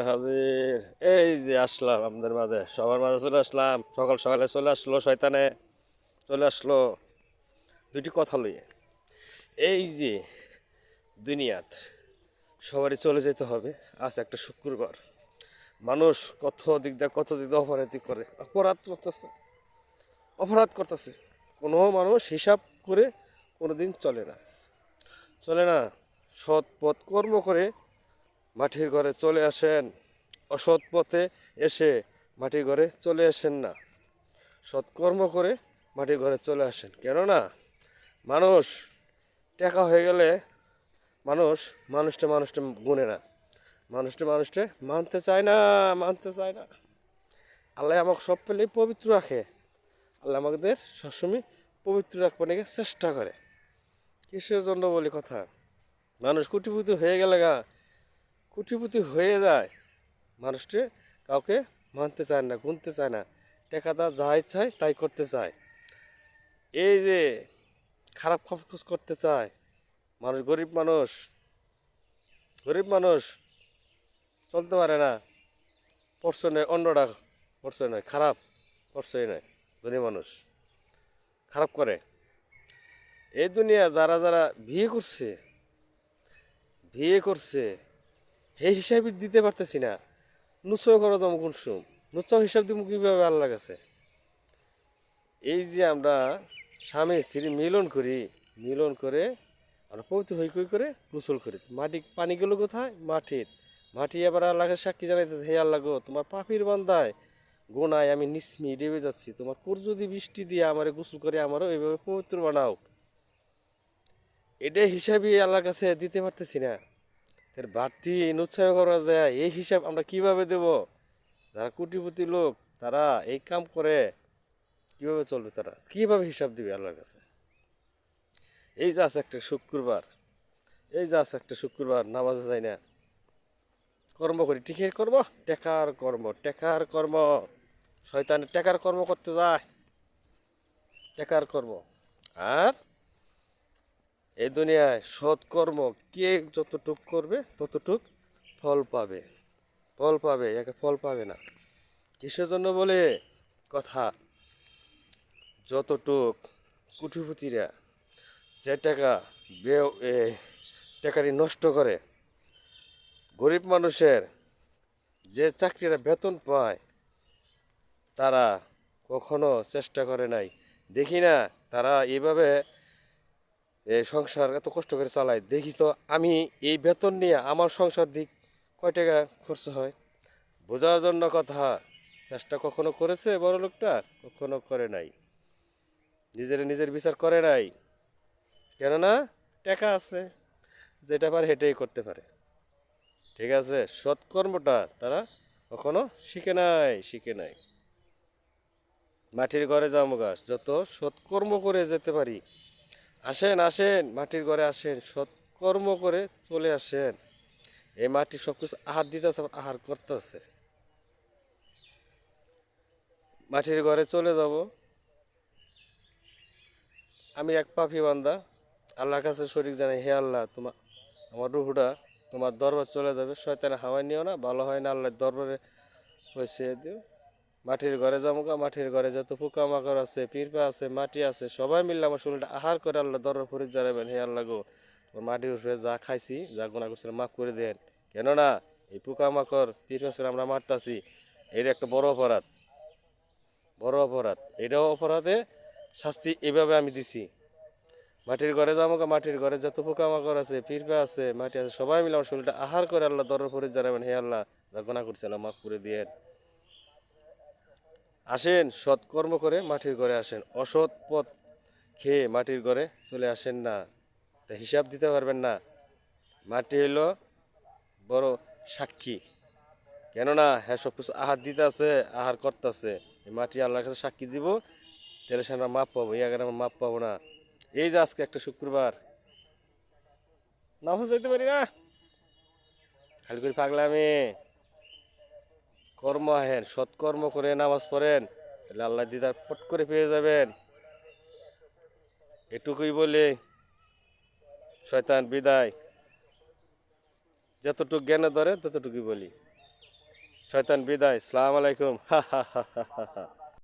হাজির। এই যে আসলাম আপনাদের মাঝে, সবার মাঝে চলে আসলাম। সকাল সকালে চলে আসলো শয়তানে, চলে আসলো দুটি কথা লইয়ে। এই যে দুনিয়াত সবারই চলে যেতে হবে। আজ একটা শুক্রবার, মানুষ কত দিক দিয়ে অপরাধ করতেছে। কোনো মানুষ হিসাব করে কোনো দিন চলে না। সৎ পথ কর্ম করে মাটির ঘরে চলে আসেন, অসৎ পথে এসে মাটির ঘরে চলে আসেন না। সৎকর্ম করে মাটির ঘরে চলে আসেন। কেননা মানুষ টাকা হয়ে গেলে মানুষটা গুনে না, মানুষটা মানতে চায় না। আল্লাহ আমাকে সব পেলেই পবিত্র রাখে। আল্লাহ আমাদের সবসময় পবিত্র রাখবার নাকি চেষ্টা করে। কিসের জন্য বলি কথা, মানুষ কুটিপুতি হয়ে যায়, মানুষটি কাউকে মানতে চায় না, গুনতে চায় না, টাকাটা যা ইচ্ছায় তাই করতে চায়। এই যে খারাপ খোঁজ করতে চায় মানুষ, গরিব মানুষ চলতে পারে না। পড়ছে নয় অন্যটা, পড়ছে নয় খারাপ, পড়ছে নয় ধনী মানুষ খারাপ করে। এই দুনিয়া যারা যারা বিয়ে করছে সেই হিসাবে দিতে পারতেছি না। নুচয় করো যেমন গুনসুম, নুচম হিসাব দিব কীভাবে আল্লাহ কাছে। এই যে আমরা স্বামী স্ত্রী মিলন করে আমরা পবিত্র হই করে গোসল করি। পানি গেলো কোথায়? মাটি আবার আল্লাহকে সাক্ষী জানাইতেছে, হে আল্লাহ গো, তোমার পাপির বান্দায় গোনায় আমি নিসমি ডেবে যাচ্ছি, তোমার কোর যদি বৃষ্টি দিয়ে আমারে গোসল করে আমারও এইভাবে পবিত্র বানাও। এটাই হিসাবই আল্লাহর কাছে দিতে পারতেছি না। তার বাড়তি উৎসাহ করা যায়, এই হিসাব আমরা কিভাবে দেব? যারা কোটিপতি লোক তারা এই কাম করে, কিভাবে চলবে? তারা কিভাবে হিসাব দিবে আল্লাহর কাছে? এই যে আছে একটা শুক্রবার নামাজে যাই না, কর্ম করি, টিকের কর্ম, টেকার কর্ম। শয়তানের টেকার কর্ম করতে যায়, টেকার কর্ম। আর এই দুনিয়ায় সৎকর্ম কে যতটুক করবে ততটুক ফল পাবে, একে ফল পাবে না। কিসের জন্য বলে কথা, যতটুক কুটিপতিরা যে টাকারি নষ্ট করে, গরিব মানুষের যে চাকরিরা বেতন পায় তারা কখনো চেষ্টা করে নাই। দেখি না তারা এইভাবে সংসার এত কষ্ট করে চালায়। দেখি তো আমি এই বেতন নিয়ে আমার সংসার দিক কয় টাকা খরচ হয়, বোঝার জন্য কথা। চেষ্টা কখনো করেছে বড় লোকটা? কখনো করে নাই। নিজের বিচার করে নাই। কেননা টাকা আছে, যেটা পারে সেটাই করতে পারে। ঠিক আছে, সৎকর্মটা তারা কখনো শিখে নাই। মাটির ঘরে যাবো গাছ, যত সৎকর্ম করে যেতে পারি। আসেন মাটির ঘরে আসেন, সৎকর্ম করে চলে আসেন। এই মাটি সব কিছু আহার দিতেছে, আহার করতেছে। মাটির ঘরে চলে যাব আমি, এক পাপী বান্দা। আল্লাহর কাছে শরীক জানাই, হে আল্লাহ, আমার রুহুটা তোমার দরবার চলে যাবে, শয়তানে হাওয়ায় নিও না, ভালো হয় না, আল্লাহর দরবারে পৌঁছে দিও। মাটির ঘরে যাবো, মাটির ঘরে যত পোকামাকড় আছে, পিঁপড়া আছে, মাটি আছে, সবাই মিললে আমার শরীরটা আহার করে আল্লাহ দরবার ফরিদ জানাবেন, হে আল্লাহ গো, মাটির উপরে যা খাইছি, যা গুনাহ করছি মাফ করে দেন। কেননা এই পোকামাকড় পিঁপড়া আমরা মারতাছি, এটা একটা বড় অপরাধ। এটাও অপরাধে শাস্তি এইভাবে আমি দিছি। মাটির ঘরে যাবো, মাটির ঘরে যত পোকামাকড় আছে, পিঁপড়া আছে, মাটি আছে, সবাই মিলে আমার শরীরটা আহার করে আল্লাহ দরবার ফরিদ জানাবেন, হে আল্লাহ, যা গুনাহ করছি আল্লাহ মাফ করে দিয়েন। আসেন সৎকর্ম করে মাটির ঘরে আসেন, অসৎ পথ খেয়ে মাটির ঘরে চলে আসেন না। তা হিসাব দিতে পারবেন না। মাটি হইল বড় সাক্ষী। কেননা হ্যাঁ সব কিছু আহার দিতে আছে, আহার করতেছে। এই মাটি আল্লাহর কাছে সাক্ষী দিব, তাহলে সে আমরা মাপ পাবো। এই আগে আমরা মাপ পাবো না। এই যে আজকে একটা শুক্রবার, নামাজ যাইতে পারি না, খালি করে পাগলামি। কর্ম আহেন, সৎকর্ম করে নামাজ পড়েন, তাহলে আল্লাহ দিদার পট করে পেয়ে যাবেন। এটুকুই বলে শয়তান বিদায়। যতটুকু জ্ঞানে ধরে ততটুকুই বলি। শয়তান বিদায়, সালাম আলাইকুম। হা হা হা হা হা।